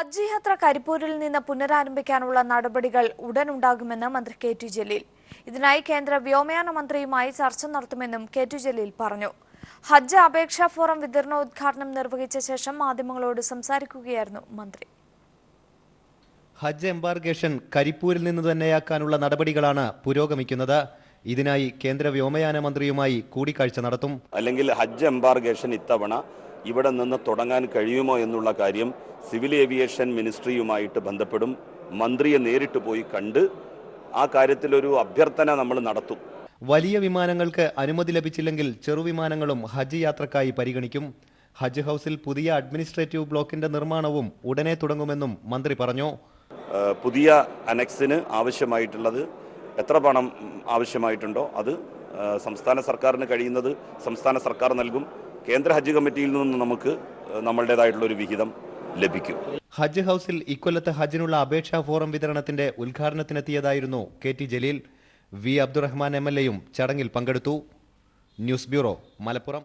ഹജ്ജ് യാത്ര കരിപ്പൂരിൽ നിന്ന് പുനരാരംഭിക്കാനുള്ള നടപടികൾ ഉടനുണ്ടാകുമെന്ന് മന്ത്രി കെ.ടി. ജലീൽ. ഇതിനായി കേന്ദ്ര വ്യോമയാന മന്ത്രിയുമായി ചർച്ച നടത്തുമെന്നും കെ.ടി. ജലീൽ പറഞ്ഞു. ഹജ്ജ് അപേക്ഷാ ഫോറം വിതരണോദ്ഘാടനം നിർവഹിച്ച ശേഷം മാധ്യമങ്ങളോട് സംസാരിക്കുകയായിരുന്നു മന്ത്രി. ഹജ്ജ് എംബാർക്കേഷൻ കരിപ്പൂരിൽ നിന്ന് തന്നെയാക്കാനുള്ള നടപടികളാണ് പുരോഗമിക്കുന്നത്. ഇതിനായി കേന്ദ്ര വ്യോമയാന മന്ത്രിയുമായി കൂടിക്കാഴ്ച നടത്തും. അല്ലെങ്കിൽ ഹജ്ജ് എംബാർക്കേഷൻ ഇത്തവണ ഇവിടെ നിന്ന് തുടങ്ങാൻ കഴിയുമോ എന്നുള്ള കാര്യം സിവിൽ ഏവിയേഷൻ മിനിസ്ട്രിയുമായിട്ട് ബന്ധപ്പെടും. മന്ത്രിയെ നേരിട്ട് പോയി കണ്ട് ആ കാര്യത്തിലൊരു അഭ്യർത്ഥന നമ്മൾ നടത്തും. വലിയ വിമാനങ്ങൾക്ക് അനുമതി ലഭിച്ചില്ലെങ്കിൽ ചെറുവിമാനങ്ങളും ഹജ്ജ് യാത്രക്കായി പരിഗണിക്കും. ഹജ്ജ് ഹൗസിൽ പുതിയ അഡ്മിനിസ്ട്രേറ്റീവ് ബ്ലോക്കിന്റെ നിർമ്മാണവും ഉടനെ തുടങ്ങുമെന്നും മന്ത്രി പറഞ്ഞു. പുതിയ അനക്സിന് ആവശ്യമായിട്ടുള്ളത് എത്ര പണം ആവശ്യമായിട്ടുണ്ടോ അത് സംസ്ഥാന സർക്കാരിന് കഴിയുന്നത് സംസ്ഥാന സർക്കാർ നൽകും. കേന്ദ്ര ഹജ്ജ് കമ്മിറ്റിയിൽ നിന്ന് നമുക്ക് നമ്മളുടേതായിട്ടുള്ള ഒരു വിഹിതം ലഭിക്കും. ഹജ്ജ് ഹൗസിൽ ഇക്കൊല്ലത്തെ ഹജ്ജിനുള്ള അപേക്ഷാ ഫോറം വിതരണത്തിന്റെ ഉദ്ഘാടനത്തിനെത്തിയതായിരുന്നു K T. Jaleel. V. Abdurahman MLA യും ചടങ്ങിൽ പങ്കെടുത്തു. News bureau, Malappuram.